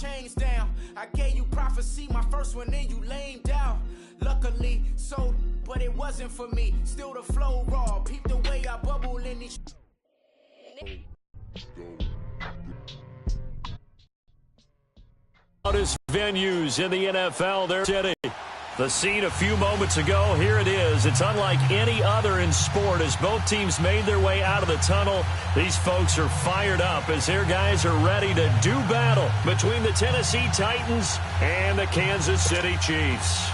chains down. I gave you prophecy, my first one, then you lamed out. Luckily, so, but it wasn't for me. Still the flow raw. Peep the way I bubble in these. Loudest venues in the NFL, their city. The scene a few moments ago, here it is. It's unlike any other in sport as both teams made their way out of the tunnel. These folks are fired up as their guys are ready to do battle between the Tennessee Titans and the Kansas City Chiefs.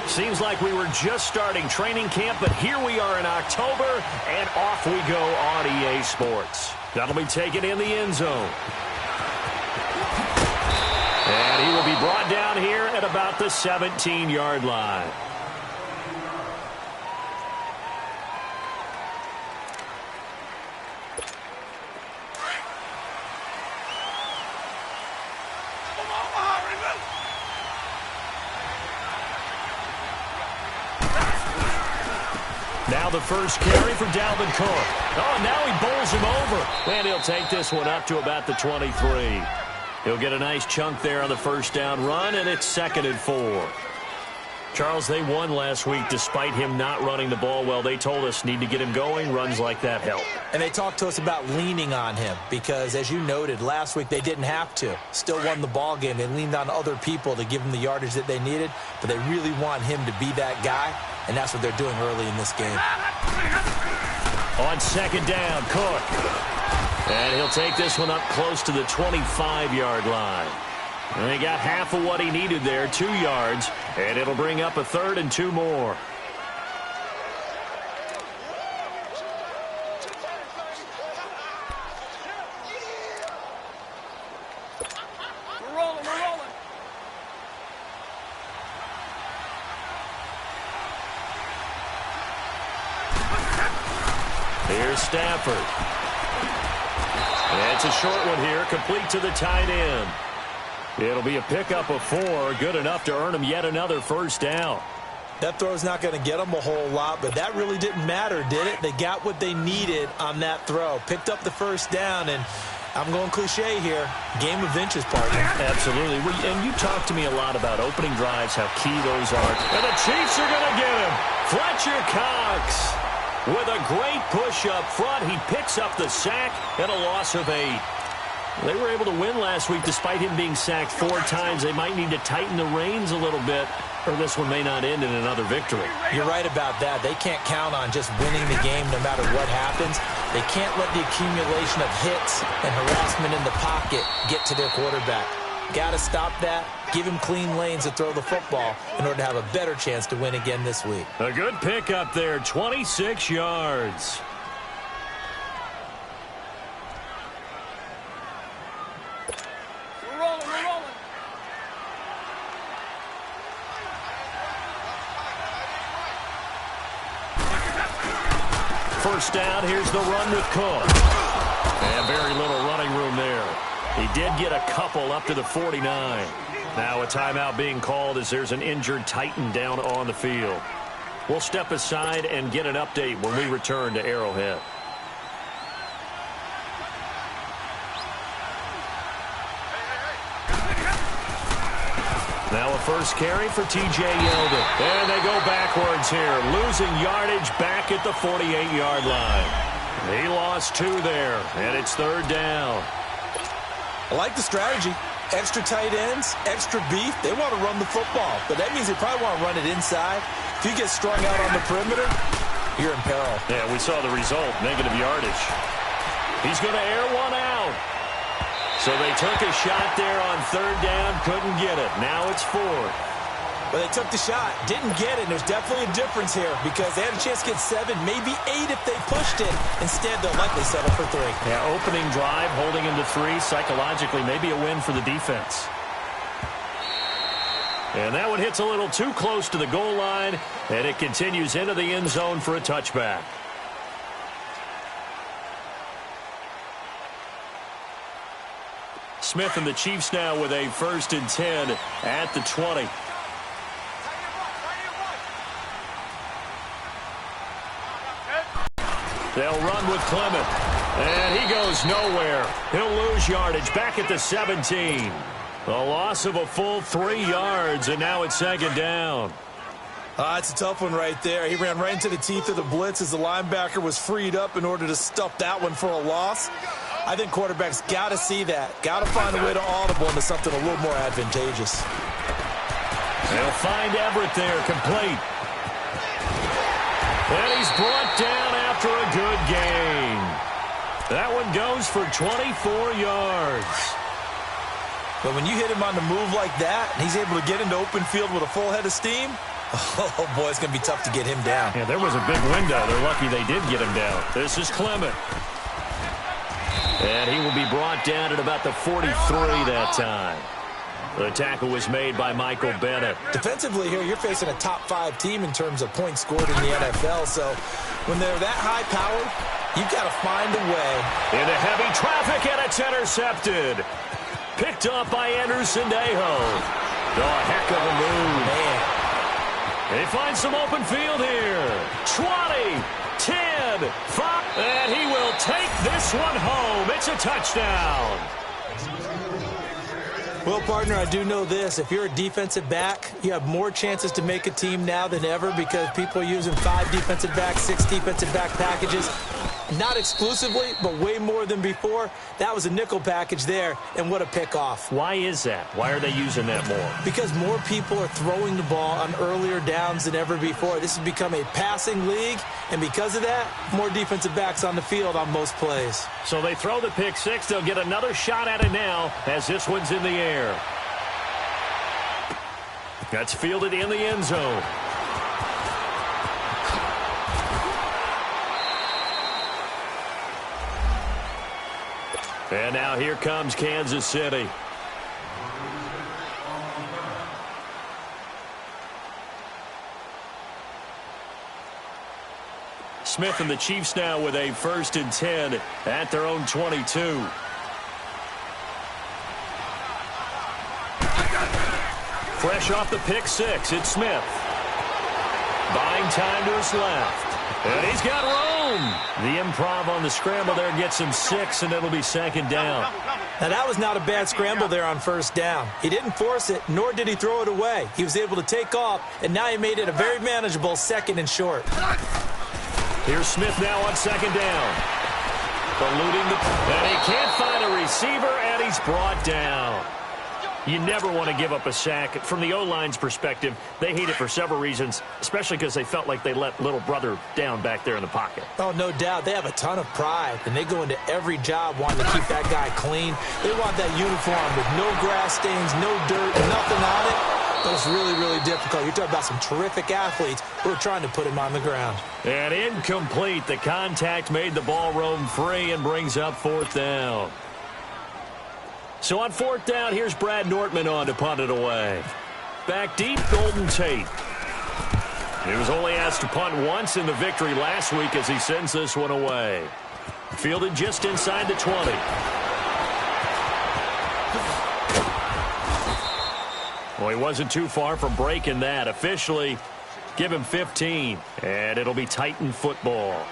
Seems like we were just starting training camp, but here we are in October, and off we go on EA Sports. That'll be taken in the end zone. And he will be brought down here at about the 17-yard line. Now the first carry for Dalvin Cook. Oh, now he bowls him over. And he'll take this one up to about the 23. He'll get a nice chunk there on the first down run, and it's 2nd and 4. Charles, they won last week despite him not running the ball well. They told us need to get him going. Runs like that help. And they talked to us about leaning on him because, as you noted, last week they didn't have to. Still won the ball game. They leaned on other people to give them the yardage that they needed, but they really want him to be that guy, and that's what they're doing early in this game. On 2nd down, Cook. And he'll take this one up close to the 25-yard line. And he got half of what he needed there, 2 yards, and it'll bring up a 3rd and 2 more. We're rolling. Here's Stafford. And it's a short one here, complete to the tight end. It'll be a pickup of 4, good enough to earn him yet another first down. That throw's not going to get them a whole lot, but that really didn't matter, did it? They got what they needed on that throw. Picked up the first down, and I'm going cliche here. Game of inches, partner. Absolutely. And you talk to me a lot about opening drives, how key those are. And the Chiefs are going to get him. Fletcher Cox with a great push up front. He picks up the sack and a loss of 8. They were able to win last week despite him being sacked 4 times. They might need to tighten the reins a little bit, or this one may not end in another victory. You're right about that. They can't count on just winning the game no matter what happens. They can't let the accumulation of hits and harassment in the pocket get to their quarterback. Got to stop that. Give him clean lanes to throw the football in order to have a better chance to win again this week. A good pickup there, 26 yards. First down, here's the run with Cook. And very little running room there. He did get a couple up to the 49. Now a timeout being called as there's an injured Titan down on the field. We'll step aside and get an update when we return to Arrowhead. Now a first carry for T.J. Yeldon. And they go backwards here, losing yardage back at the 48-yard line. He lost 2 there, and it's 3rd down. I like the strategy. Extra tight ends, extra beef. They want to run the football, but that means they probably want to run it inside. If you get strung out on the perimeter, you're in peril. Yeah, we saw the result, negative yardage. He's going to air one out. So they took a shot there on 3rd down, couldn't get it. Now it's 4th. But they took the shot, didn't get it. There's definitely a difference here because they had a chance to get 7, maybe 8 if they pushed it. Instead, they'll likely settle for 3. Yeah, opening drive, holding him to 3, psychologically maybe a win for the defense. And that one hits a little too close to the goal line, and it continues into the end zone for a touchback. Smith and the Chiefs now with a 1st and 10 at the 20. They'll run with Clement. And he goes nowhere. He'll lose yardage back at the 17. A loss of a full 3 yards, and now it's 2nd down. It's a tough one right there. He ran right into the teeth of the blitz as the linebacker was freed up in order to stuff that one for a loss. I think quarterbacks got to see that. Got to find a way to audible into something a little more advantageous. They'll find Everett there, complete. And he's brought down after a good gain. That one goes for 24 yards. But when you hit him on the move like that, and he's able to get into open field with a full head of steam, oh, boy, it's going to be tough to get him down. Yeah, there was a big window. They're lucky they did get him down. This is Clement. And he will be brought down at about the 43 that time. The tackle was made by Michael Bennett. Defensively here, you're facing a top-5 team in terms of points scored in the NFL. So when they're that high-powered, you've got to find a way. Into heavy traffic, and it's intercepted. Picked up by Anderson Dejo. Oh, a heck of a move. Man. They find some open field here. 20, 10, 5, and he will take this one home. It's a touchdown. Well, partner, I do know this. If you're a defensive back, you have more chances to make a team now than ever because people are using 5 defensive backs, 6 defensive back packages. Not exclusively, but way more than before. That was a nickel package there, and what a pickoff. Why is that? Why are they using that more? Because more people are throwing the ball on earlier downs than ever before. This has become a passing league, and because of that, more defensive backs on the field on most plays. So they throw the pick six. They'll get another shot at it now as this one's in the air. That's fielded in the end zone. And now here comes Kansas City. Smith and the Chiefs now with a 1st and 10 at their own 22. Fresh off the pick six, it's Smith. Buying time to his left. And he's got room. The improv on the scramble there gets him 6, and it'll be 2nd down. Now, that was not a bad scramble there on 1st down. He didn't force it, nor did he throw it away. He was able to take off, and now he made it a very manageable 2nd and short. Here's Smith now on 2nd down. Eluding and he can't find a receiver, and he's brought down. You never want to give up a sack. From the O-line's perspective, they hate it for several reasons, especially because they felt like they let little brother down back there in the pocket. Oh, no doubt. They have a ton of pride, and they go into every job wanting to keep that guy clean. They want that uniform with no grass stains, no dirt, nothing on it. But it's really, really difficult. You're talking about some terrific athletes who are trying to put him on the ground. And incomplete. The contact made the ball roam free and brings up 4th down. So on 4th down, here's Brad Nortman on to punt it away. Back deep, Golden Tate. He was only asked to punt once in the victory last week as he sends this one away. Fielded just inside the 20. Well, he wasn't too far from breaking that. Officially, give him 15, and it'll be Titan football.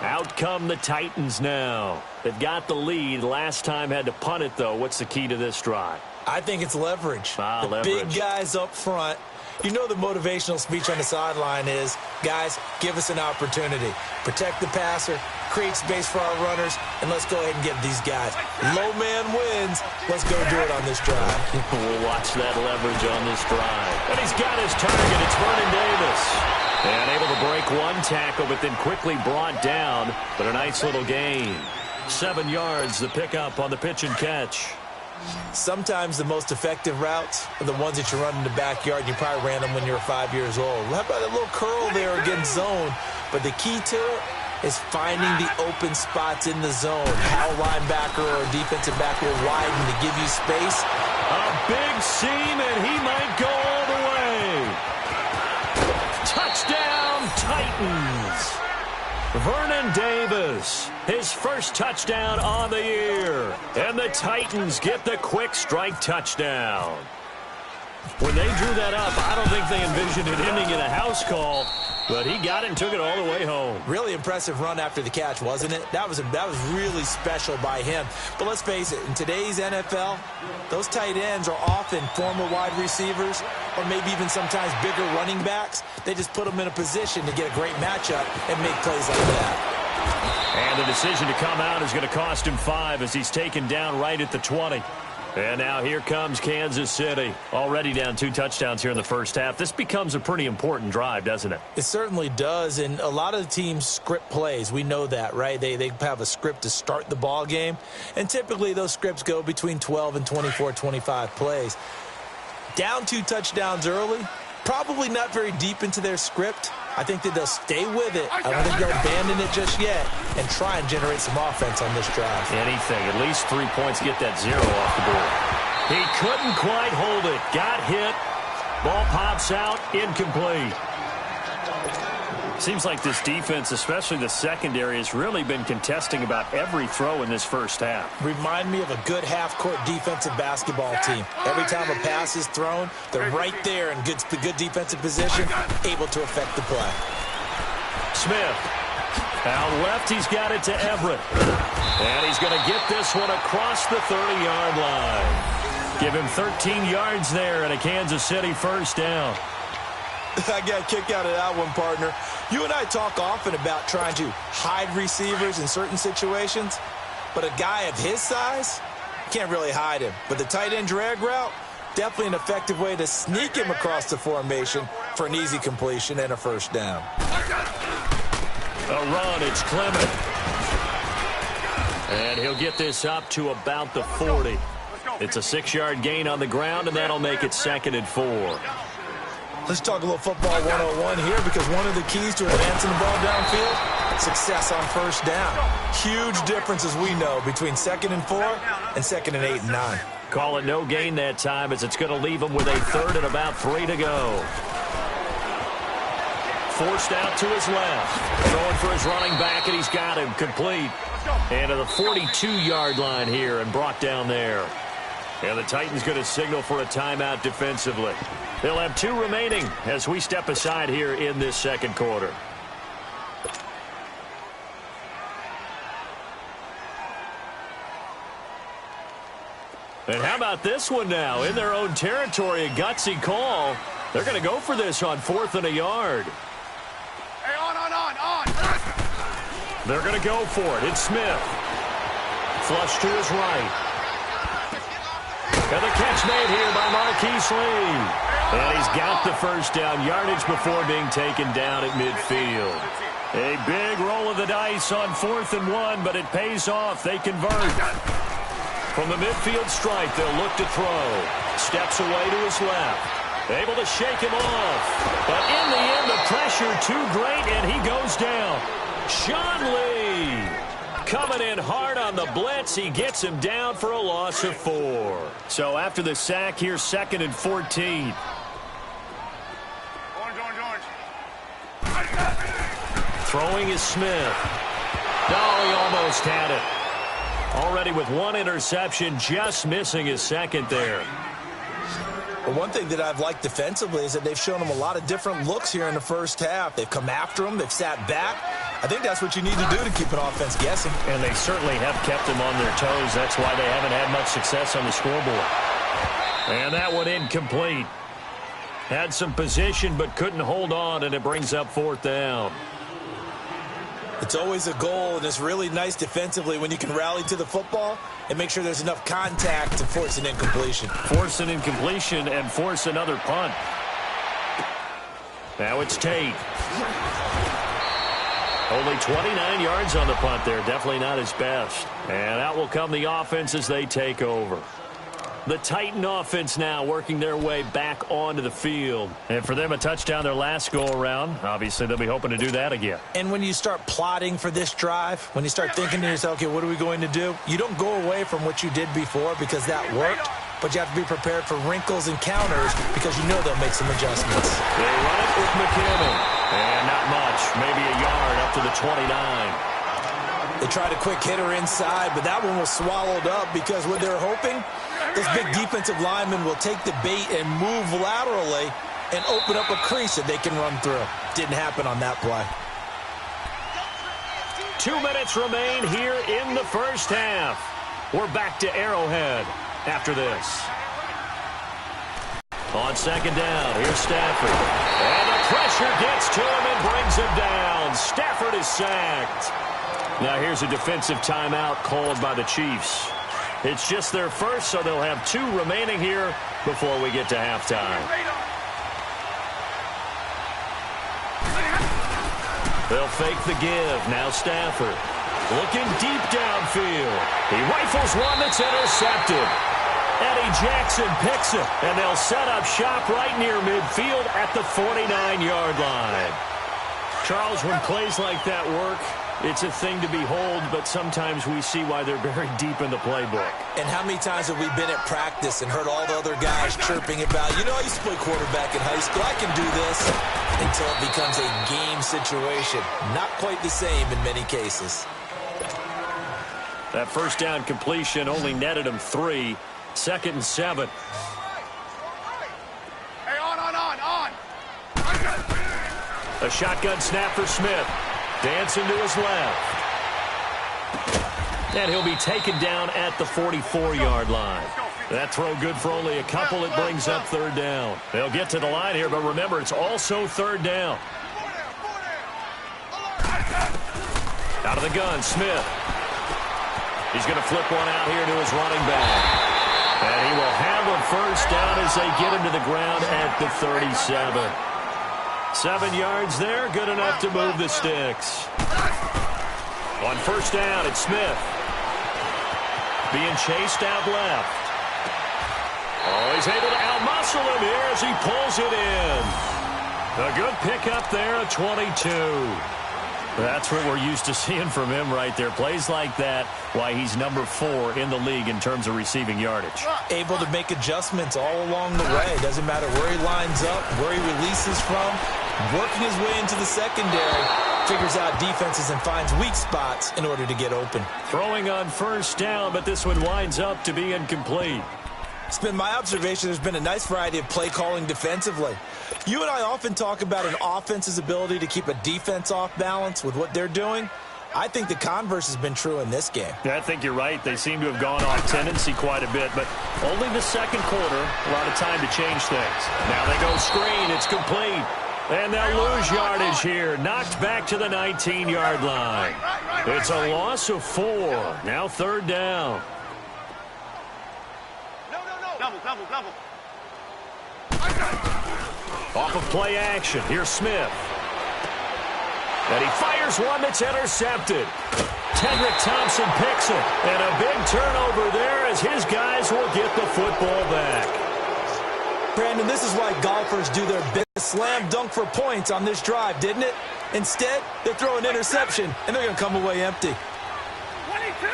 Out come the Titans now. They've got the lead. Last time had to punt it, though. What's the key to this drive? I think it's leverage. Leverage. Big guys up front. You know the motivational speech on the sideline is, guys, give us an opportunity. Protect the passer, create space for our runners, and let's go ahead and get these guys. Low man wins. Let's go do it on this drive. We'll watch that leverage on this drive. And he's got his target. It's Vernon Davis. And able to break one tackle, but then quickly brought down. But a nice little gain. 7 yards, the pickup on the pitch and catch. Sometimes the most effective routes are the ones that you run in the backyard. You probably ran them when you were 5 years old. How about a little curl there against zone? But the key to it is finding the open spots in the zone. How a linebacker or a defensive back will widen to give you space. A big seam, and he might go all the way. Touchdown, Titans. Vernon Davis, his first touchdown on the year. And the Titans get the quick strike touchdown. When they drew that up, I don't think they envisioned it ending in a house call, but he got it and took it all the way home. Really impressive run after the catch, wasn't it? That was really special by him. But let's face it, in today's NFL, those tight ends are often former wide receivers or maybe even sometimes bigger running backs. They just put them in a position to get a great matchup and make plays like that. And the decision to come out is going to cost him 5 as he's taken down right at the 20. And now here comes Kansas City. Already down 2 touchdowns here in the first half. This becomes a pretty important drive, doesn't it? It certainly does, and a lot of the teams script plays. We know that, right? They have a script to start the ball game, and typically those scripts go between 12 and 24, 25 plays. Down 2 touchdowns early, probably not very deep into their script. I think that they'll stay with it. I don't think they'll abandon it just yet and try and generate some offense on this drive. Anything. At least 3 points, get that 0 off the board. He couldn't quite hold it. Got hit. Ball pops out. Incomplete. Seems like this defense, especially the secondary, has really been contesting about every throw in this first half. Remind me of a good half-court defensive basketball team. Every time a pass is thrown, they're right there in good defensive position, able to affect the play. Smith. Out left, he's got it to Everett. And he's going to get this one across the 30-yard line. Give him 13 yards there and a Kansas City first down. I got a kick out of that one, partner. You and I talk often about trying to hide receivers in certain situations, but a guy of his size, can't really hide him. But the tight end drag route, definitely an effective way to sneak him across the formation for an easy completion and a first down. A run, it's Clement. And he'll get this up to about the 40. It's a 6-yard gain on the ground, and that'll make it 2nd and 4. Let's talk a little football 101 here, because one of the keys to advancing the ball downfield, success on first down. Huge difference, as we know, between 2nd and 4 and 2nd and 8 and 9. Call it no gain that time, as it's going to leave him with a 3rd and about 3 to go. Forced out to his left. Throwing for his running back, and he's got him complete. And to the 42-yard line here and brought down there. And the Titans going to signal for a timeout defensively. They'll have 2 remaining as we step aside here in this second quarter. And how about this one now? In their own territory, a gutsy call. They're going to go for this on 4th and a yard. Hey, on. They're going to go for it. It's Smith. Flush to his right. And the catch made here by Marquise Lee. And he's got the first down, yardage before being taken down at midfield. A big roll of the dice on 4th and 1, but it pays off. They convert. From the midfield stripe, they'll look to throw. Steps away to his left. Able to shake him off. But in the end, the pressure too great, and he goes down. Sean Lee coming in hard on the blitz. He gets him down for a loss of 4. So after the sack, here's 2nd and 14. Throwing is Smith. No, he almost had it. Already with 1 interception, just missing his 2nd there. Well, one thing that I've liked defensively is that they've shown him a lot of different looks here in the first half. They've come after him. They've sat back. I think that's what you need to do to keep an offense guessing. And they certainly have kept them on their toes. That's why they haven't had much success on the scoreboard. And that one incomplete. Had some position but couldn't hold on, and it brings up 4th down. It's always a goal, and it's really nice defensively when you can rally to the football and make sure there's enough contact to force an incompletion. Force an incompletion and force another punt. Now it's Tate. Only 29 yards on the punt there. Definitely not his best. And out will come the offense as they take over. The Titan offense now working their way back onto the field. And for them, a touchdown their last go-around. Obviously, they'll be hoping to do that again. And when you start plotting for this drive, when you start thinking to yourself, okay, what are we going to do? You don't go away from what you did before because that worked, but you have to be prepared for wrinkles and counters because you know they'll make some adjustments. They run it with McKinnon. And not much, maybe a yard up to the 29. They tried a quick hitter inside, but that one was swallowed up because what they're hoping, this big defensive lineman will take the bait and move laterally and open up a crease that they can run through. Didn't happen on that play. 2 minutes remain here in the first half. We're back to Arrowhead after this. On second down, here's Stafford. And the pressure gets to him and brings him down. Stafford is sacked. Now here's a defensive timeout called by the Chiefs. It's just their first, so they'll have 2 remaining here before we get to halftime. They'll fake the give. Now Stafford looking deep downfield. He rifles one that's intercepted. Eddie Jackson picks it, and they'll set up shop right near midfield at the 49-yard line. Charles, when plays like that work, it's a thing to behold, but sometimes we see why they're buried deep in the playbook. And how many times have we been at practice and heard all the other guys chirping about, you know, I used to play quarterback in high school, I can do this, until it becomes a game situation. Not quite the same in many cases. That first down completion only netted him 3. 2nd and 7. Hey, on. A shotgun snap for Smith. Dancing to his left. And he'll be taken down at the 44-yard line. That throw good for only a couple. It brings up 3rd down. They'll get to the line here, but remember, it's also 3rd down. Out of the gun, Smith. He's going to flip one out here to his running back. And he will have a first down as they get him to the ground at the 37. 7 yards there, good enough to move the sticks. On first down, it's Smith. Being chased out left. Oh, he's able to outmuscle him here as he pulls it in. A good pickup there, a 22. That's what we're used to seeing from him right there. Plays like that, why he's number 4 in the league in terms of receiving yardage. Able to make adjustments all along the way. Doesn't matter where he lines up, where he releases from. Working his way into the secondary. Figures out defenses and finds weak spots in order to get open. Throwing on first down, but this one winds up to be incomplete. It's been my observation there's been a nice variety of play calling defensively. You and I often talk about an offense's ability to keep a defense off balance with what they're doing. I think the converse has been true in this game. Yeah, I think you're right. They seem to have gone off tendency quite a bit, but only the second quarter, a lot of time to change things. Now they go screen. It's complete. And they'll lose yardage here. Knocked back to the 19-yard line. It's a loss of 4. Now 3rd down. Double. Off of play action. Here's Smith. And he fires one that's intercepted. Tedrick Thompson picks it. And a big turnover there as his guys will get the football back. Brandon, this is why golfers do their best slam dunk for points on this drive, didn't it? Instead, they throw an interception, and they're going to come away empty. 22!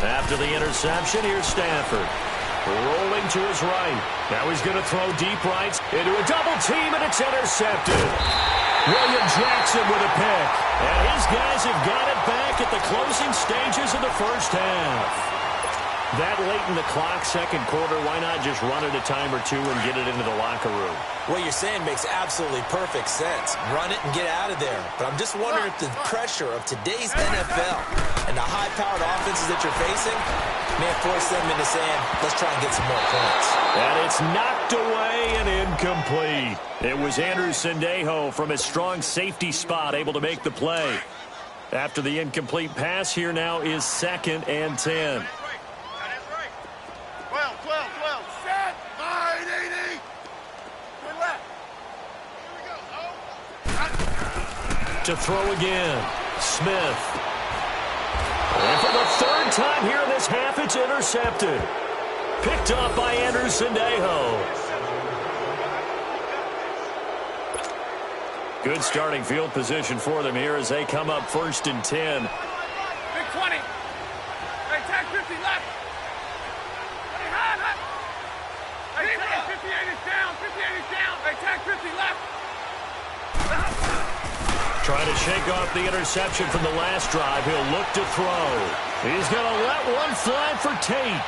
After the interception, here's Stafford. Rolling to his right. Now he's going to throw deep right into a double team, and it's intercepted. William Jackson with a pick. And his guys have got it back at the closing stages of the first half. That late in the clock, second quarter, why not just run it a time or two and get it into the locker room? What you're saying makes absolutely perfect sense. Run it and get out of there. But I'm just wondering if the pressure of today's NFL and the high-powered offenses that you're facing may have forced them into saying, let's try and get some more points. And it's knocked away and incomplete. It was Andrew Sendejo from his strong safety spot able to make the play. After the incomplete pass, here now is 2nd and 10. 12. Set. 980. Good left. Here we go. To throw again. Smith. And for the 3rd time here in this half, it's intercepted. Picked up by Andrew Sendejo. Good starting field position for them here as they come up 1st and 10. Big 20. Hey, tag 50 left. Hey, 58 is down. 58 is down. Hey, tag 50 left. Trying to shake off the interception from the last drive. He'll look to throw. He's going to let one fly for Tate.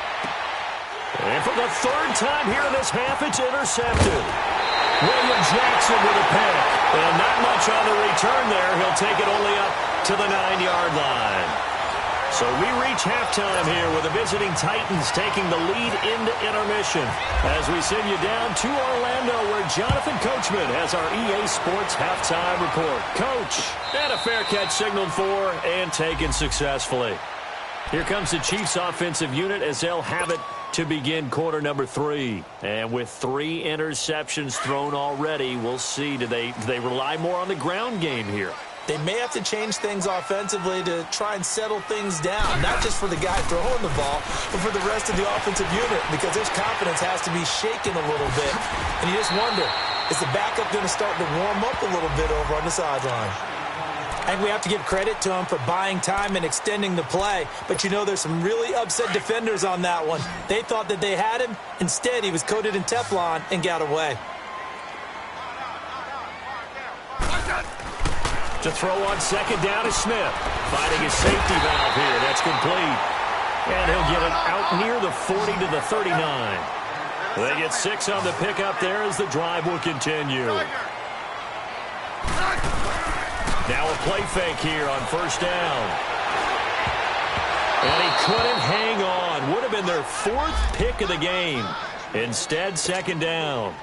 And for the third time here in this half, it's intercepted. William Jackson with a pick. And not much on the return there. He'll take it only up to the 9-yard line. So we reach halftime here with the visiting Titans taking the lead into intermission. As we send you down to Orlando where Jonathan Coachman has our EA Sports halftime report. Coach, and a fair catch signaled for and taken successfully. Here comes the Chiefs offensive unit as they'll have it to begin quarter number 3. And with 3 interceptions thrown already, we'll see. Do they rely more on the ground game here? They may have to change things offensively to try and settle things down, not just for the guy throwing the ball, but for the rest of the offensive unit, because his confidence has to be shaken a little bit. And you just wonder, is the backup going to start to warm up a little bit over on the sideline? And we have to give credit to him for buying time and extending the play. But, you know, there's some really upset defenders on that one. They thought that they had him. Instead, he was coated in Teflon and got away. To throw on second down is Smith. Finding his safety valve here. That's complete. And he'll get it out near the 40 to the 39. They get 6 on the pickup there as the drive will continue. Now a play fake here on first down. And he couldn't hang on. Would have been their 4th pick of the game. Instead, second down.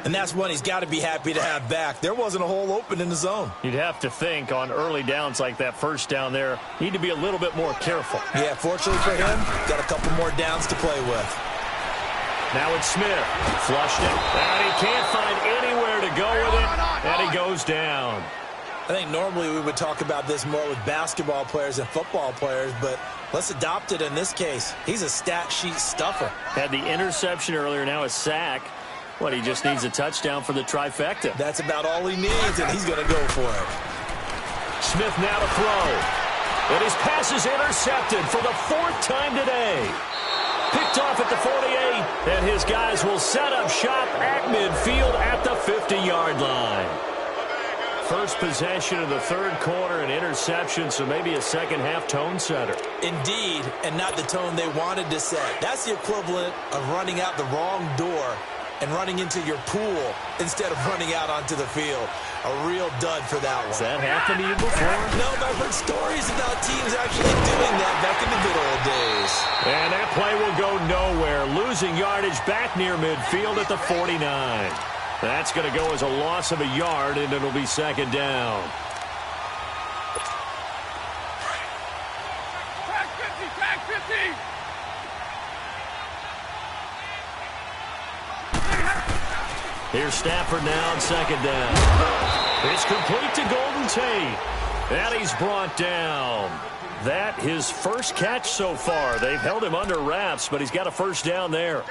And that's one he's got to be happy to have back. There wasn't a hole open in the zone. You'd have to think on early downs like that first down there, need to be a little bit more careful. Yeah, fortunately for him, got a couple more downs to play with. Now it's Smith. Flushed it. And he can't find anywhere to go with it. And he goes down. I think normally we would talk about this more with basketball players and football players, but let's adopt it in this case. He's a stat sheet stuffer. Had the interception earlier, now a sack. What, he just needs a touchdown for the trifecta. That's about all he needs, and he's going to go for it. Smith now to throw. And his pass is intercepted for the 4th time today. Picked off at the 48, and his guys will set up shop at midfield at the 50-yard line. First possession of the 3rd quarter, an interception, so maybe a second-half tone setter. Indeed, and not the tone they wanted to set. That's the equivalent of running out the wrong door and running into your pool instead of running out onto the field. A real dud for that one. Has that happened to you before? No, but I've heard stories about teams actually doing that back in the good old days. And that play will go nowhere. Losing yardage back near midfield at the 49. That's going to go as a loss of a yard, and it'll be second down. Tag 50, tag 50. Here's Stafford now on second down. It's complete to Golden Tate. And he's brought down. That his first catch so far. They've held him under wraps, but he's got a first down there.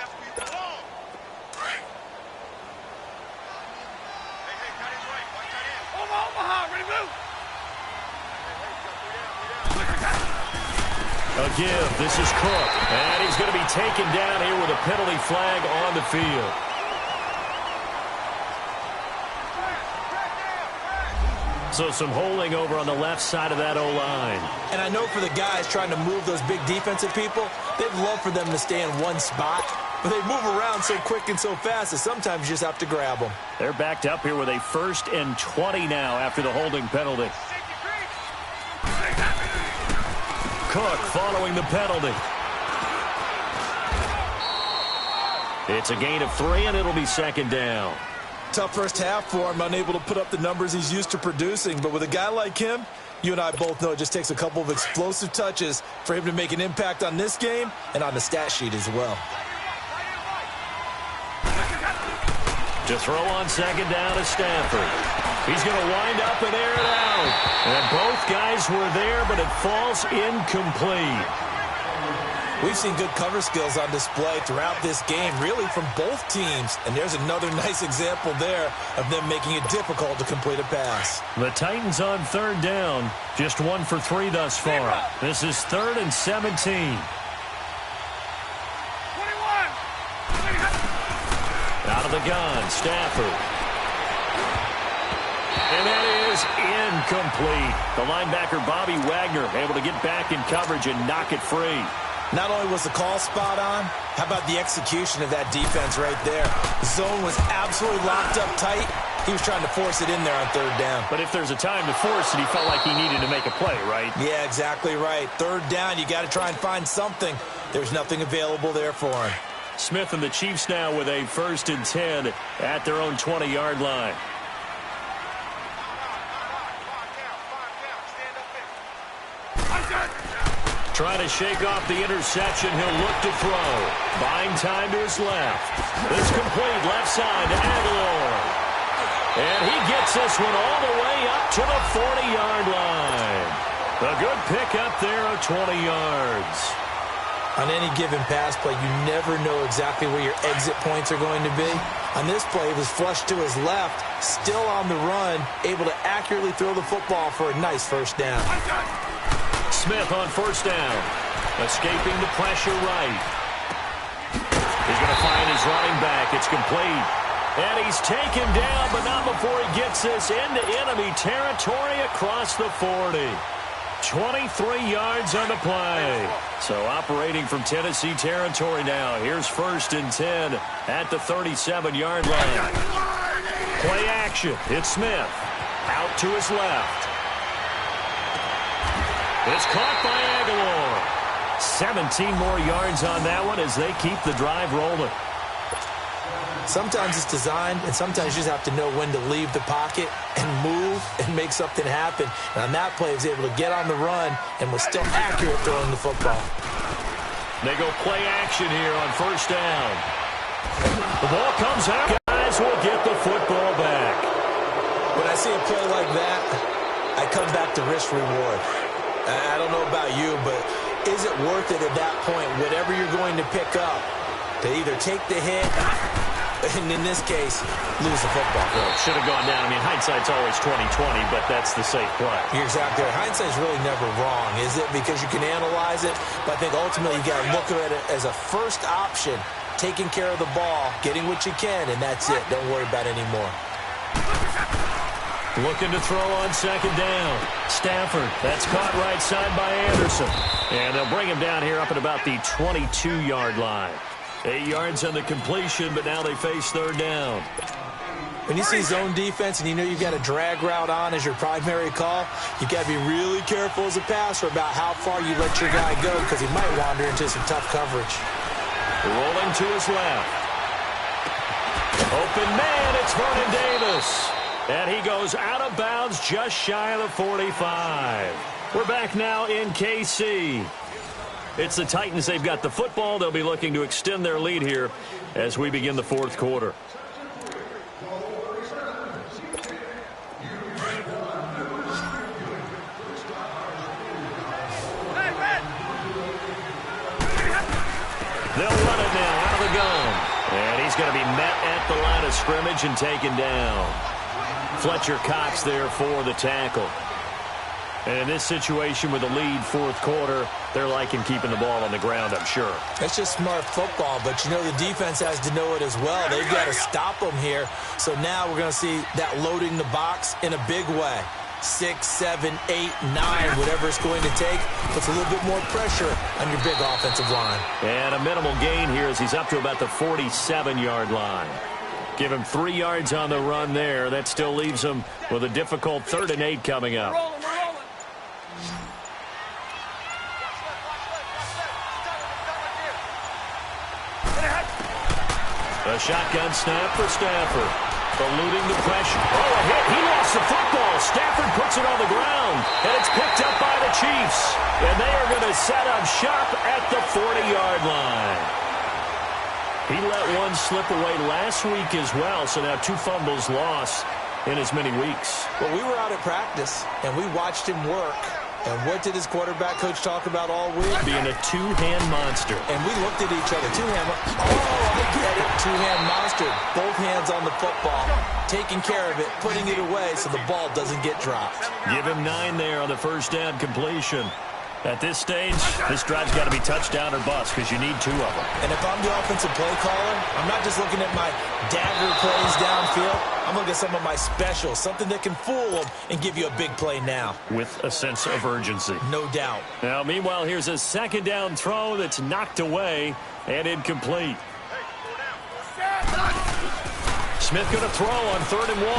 A give. This is Cook. And he's going to be taken down here with a penalty flag on the field. So some holding over on the left side of that O-line. And I know for the guys trying to move those big defensive people, they'd love for them to stay in one spot. But they move around so quick and so fast that sometimes you just have to grab them. They're backed up here with a 1st and 20 now after the holding penalty. Cook following the penalty. It's a gain of 3, and it'll be second down. Tough first half for him, unable to put up the numbers he's used to producing. But with a guy like him, you and I both know it just takes a couple of explosive touches for him to make an impact on this game and on the stat sheet as well. To throw on second down is Stafford. He's going to wind up and air it out. And both guys were there, but it falls incomplete. We've seen good cover skills on display throughout this game, really from both teams. And there's another nice example there of them making it difficult to complete a pass. The Titans on 3rd down, just 1 for 3 thus far. This is 3rd and 17. Out of the gun, Stafford. And that is incomplete. The linebacker, Bobby Wagner, able to get back in coverage and knock it free. Not only was the call spot on, how about the execution of that defense right there? The zone was absolutely locked up tight. He was trying to force it in there on third down. But if there's a time to force it, he felt like he needed to make a play, right? Yeah, exactly right. Third down, you got to try and find something. There's nothing available there for him. Smith and the Chiefs now with a 1st and 10 at their own 20-yard line. Trying to shake off the interception. He'll look to throw. Buying time to his left. It's complete left side to Aguilar. And he gets this one all the way up to the 40-yard line. A good pick up there of 20 yards. On any given pass play, you never know exactly where your exit points are going to be. On this play, it was flushed to his left, still on the run, able to accurately throw the football for a nice first down. Smith on 1st down. Escaping the pressure right. He's going to find his running back. It's complete. And he's taken down, but not before he gets this into enemy territory across the 40. 23 yards on the play. So operating from Tennessee territory now. Here's 1st and 10 at the 37-yard line. Play action. It's Smith. Out to his left. It's caught by Aguilar. 17 more yards on that one as they keep the drive rolling. Sometimes it's designed, and sometimes you just have to know when to leave the pocket and move and make something happen. And on that play, he was able to get on the run and was still accurate throwing the football. They go play action here on 1st down. The ball comes out. Guys will get the football back. When I see a play like that, I come back to risk reward. I don't know about you, but is it worth it at that point, whatever you're going to pick up, to either take the hit, and in this case, lose the football? Well, it should have gone down. I mean, hindsight's always 20/20, but that's the safe play. You're exactly right. Hindsight's really never wrong, is it? Because you can analyze it, but I think ultimately you got to look at it as a first option, taking care of the ball, getting what you can, and that's it. Don't worry about it anymore. Looking to throw on 2nd down. Stafford, that's caught right side by Anderson. And they'll bring him down here up at about the 22-yard line. 8 yards on the completion, but now they face 3rd down. When you see zone defense and you know you've got a drag route on as your primary call, you've got to be really careful as a passer about how far you let your guy go because he might wander into some tough coverage. Rolling to his left. Open man, it's Vernon Davis. And he goes out of bounds just shy of the 45. We're back now in KC. It's the Titans. They've got the football. They'll be looking to extend their lead here as we begin the 4th quarter. They'll run it now out of the gun. And he's going to be met at the line of scrimmage and taken down. Fletcher Cox there for the tackle. And in this situation with the lead 4th quarter, they're liking keeping the ball on the ground, I'm sure. That's just smart football, but you know the defense has to know it as well. They've got to stop them here. So now we're going to see that loading the box in a big way. 6, 7, 8, 9, whatever it's going to take, puts a little bit more pressure on your big offensive line. And a minimal gain here as he's up to about the 47-yard line. Give him 3 yards on the run there. That still leaves him with a difficult 3rd and 8 coming up. A shotgun snap for Stafford. Eluding the pressure. Oh, a hit. He lost the football. Stafford puts it on the ground. And it's picked up by the Chiefs. And they are going to set up shop at the 40-yard line. He let one slip away last week as well, so now 2 fumbles lost in as many weeks. Well, we were out at practice, and we watched him work. And what did his quarterback coach talk about all week? Being a 2-hand monster. And we looked at each other. 2-hand. Oh, I get it. 2-hand monster. Both hands on the football. Taking care of it, putting it away so the ball doesn't get dropped. Give him 9 there on the 1st down completion. At this stage, this drive's got to be touchdown or bust because you need 2 of them. And if I'm the offensive play caller, I'm not just looking at my dagger plays downfield. I'm looking at some of my specials, something that can fool them and give you a big play now. With a sense of urgency. No doubt. Now, meanwhile, here's a second down throw that's knocked away and incomplete. Smith going to throw on 3rd and 1.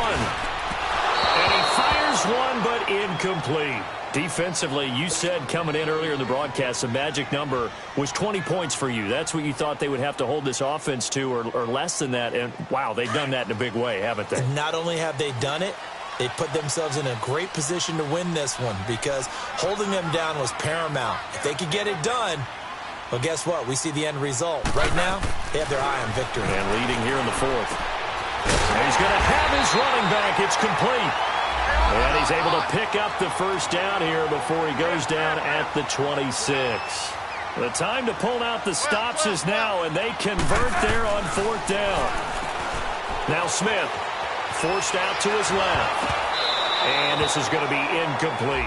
And he fires one, but incomplete. Defensively, you said coming in earlier in the broadcast, the magic number was 20 points for you. That's what you thought they would have to hold this offense to, or less than that. And, wow, they've done that in a big way, haven't they? And not only have they done it, they put themselves in a great position to win this one because holding them down was paramount. If they could get it done, well, guess what? We see the end result. Right now, they have their eye on victory. And leading here in the 4th. And he's going to have his running back. It's complete. And he's able to pick up the first down here before he goes down at the 26. The time to pull out the stops is now, and they convert there on 4th down. Now Smith forced out to his left. And this is going to be incomplete.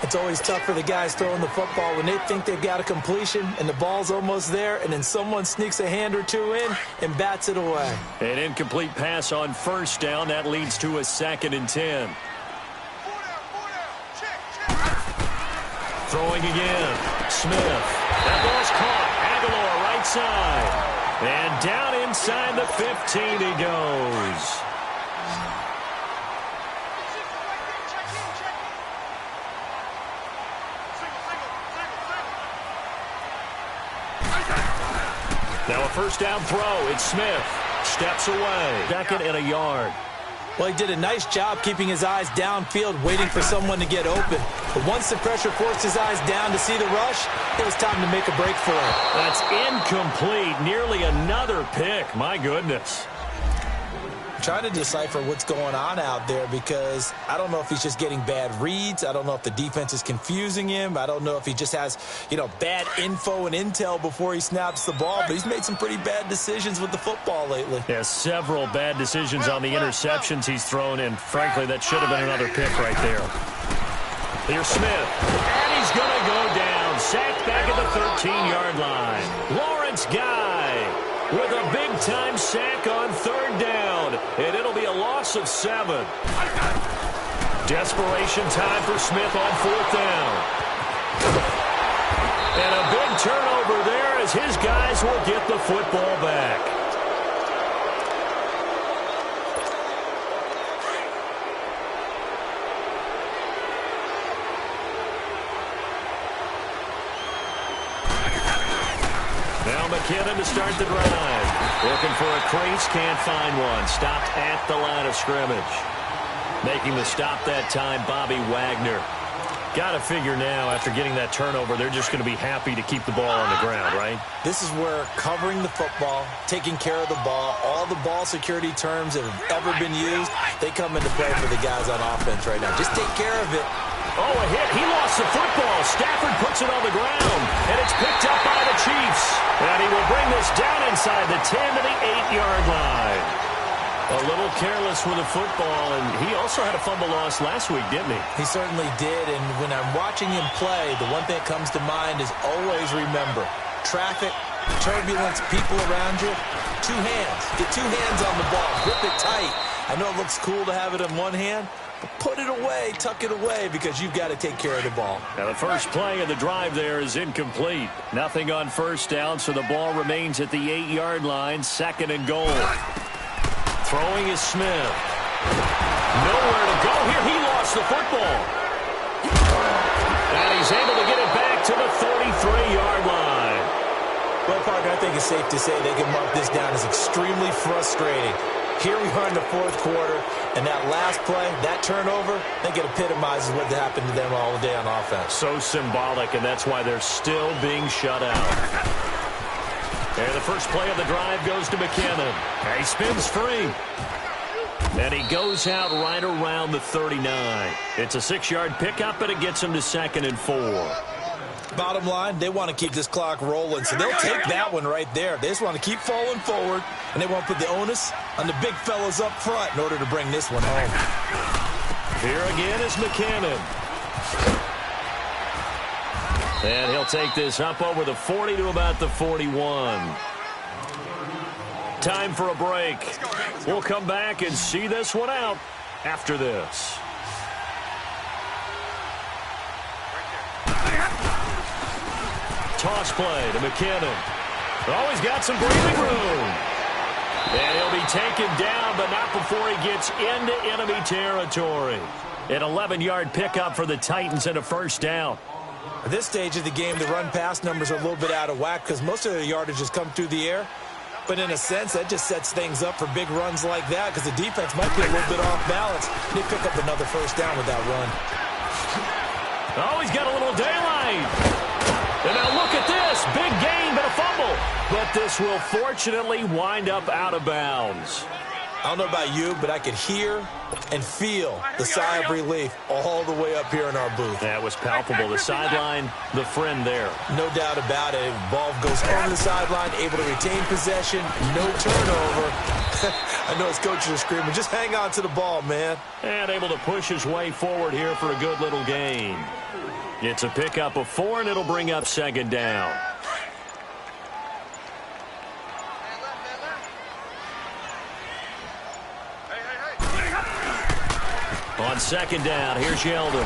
It's always tough for the guys throwing the football when they think they've got a completion and the ball's almost there, and then someone sneaks a hand or two in and bats it away. An incomplete pass on 1st down. That leads to a 2nd and 10. Throwing again. Smith. That ball's caught. Aguilar right side. And down inside the 15 he goes. Now a 1st down throw. It's Smith. Steps away. 2nd and a yard. Well, he did a nice job keeping his eyes downfield, waiting for someone to get open. But once the pressure forced his eyes down to see the rush, it was time to make a break for him. That's incomplete. Nearly another pick. My goodness. Trying to decipher what's going on out there because I don't know if he's just getting bad reads. I don't know if the defense is confusing him. I don't know if he just has, bad info and intel before he snaps the ball. But he's made some pretty bad decisions with the football lately. Yeah, several bad decisions on the interceptions he's thrown, and frankly, that should have been another pick right there. Here's Smith, and he's going to go down. Sacked back at the 13-yard line. Lawrence Guy with a big-time sack on 3rd down, and it'll be a loss of 7. Desperation time for Smith on 4th down. And a big turnover there as his guys will get the football back. Now McKinnon to start the drive. Looking for a crease, can't find one. Stopped at the line of scrimmage. Making the stop that time, Bobby Wagner. Got to figure now, after getting that turnover, they're just going to be happy to keep the ball on the ground, right? This is where covering the football, taking care of the ball, all the ball security terms that have ever been used, they come into play for the guys on offense right now. Just take care of it. Oh, a hit. He lost the football. Stafford puts it on the ground, and it's picked up by the Chiefs. And he will bring this down inside the 10 to the 8-yard line. A little careless with the football, and he also had a fumble loss last week, didn't he? He certainly did, and when I'm watching him play, the one thing that comes to mind is always remember, traffic, turbulence, people around you, 2 hands. Get 2 hands on the ball. Grip it tight. I know it looks cool to have it in one hand, but put it away, tuck it away, because you've got to take care of the ball. Now the first play of the drive there is incomplete. Nothing on 1st down, so the ball remains at the 8-yard line, 2nd and goal. Throwing is Smith. Nowhere to go here. He lost the football. And he's able to get it back to the 33-yard line. Well, partner, I think it's safe to say they can mark this down as extremely frustrating. Here we are in the 4th quarter, and that last play, that turnover, I think it epitomizes what happened to them all day on offense. So symbolic, and that's why they're still being shut out. And the first play of the drive goes to McKinnon. And he spins free. And he goes out right around the 39. It's a 6-yard pickup, and it gets him to 2nd and 4. Bottom line, they want to keep this clock rolling, so they'll take that one right there. They just want to keep falling forward, and they want to put the onus on the big fellas up front in order to bring this one home. Here again is McKinnon. And he'll take this up over the 40 to about the 41. Time for a break. We'll come back and see this one out after this. Toss play to McKinnon. Oh, he's got some breathing room. And he'll be taken down, but not before he gets into enemy territory. An 11-yard pickup for the Titans and a first down. At this stage of the game, the run-pass numbers are a little bit out of whack because most of the yardage has come through the air. But in a sense, that just sets things up for big runs like that because the defense might be a little bit off balance. They pick up another first down with that run. Oh, he's got a little daylight. And now look at this. Big gain, but a fumble. But this will fortunately wind up out of bounds. I don't know about you, but I could hear and feel the sigh of relief all the way up here in our booth. That was palpable. The sideline, the friend there. No doubt about it. Ball goes over the sideline, able to retain possession, no turnover. I know his coaches are screaming, just hang on to the ball, man. And able to push his way forward here for a good little gain. It's a pickup of 4, and it'll bring up second down. On second down, here's Yeldon.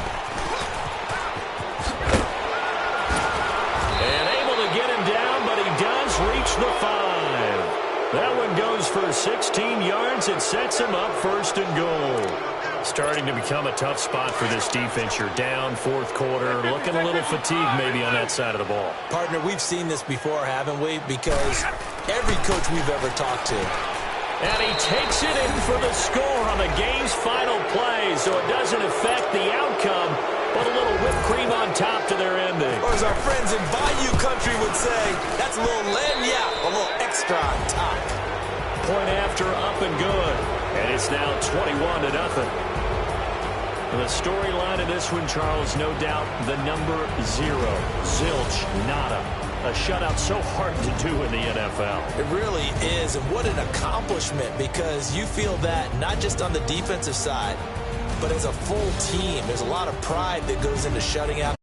And able to get him down, but he does reach the 5. That one goes for 16 yards. It sets him up first and goal. Starting to become a tough spot for this defense. You're down fourth quarter, looking a little fatigued maybe on that side of the ball. Partner, we've seen this before, haven't we? Because every coach we've ever talked to. And he takes it in for the score on the game's final play, so it doesn't affect the outcome, but a little whipped cream on top to their ending. Or as our friends in Bayou Country would say, that's a little lagniappe, a little extra on top. Point after, up and good. And it's now 21-0. The storyline of this one, Charles, no doubt the number 0. Zilch, nada. A shutout so hard to do in the NFL. It really is, and what an accomplishment, because you feel that not just on the defensive side, but as a full team. There's a lot of pride that goes into shutting out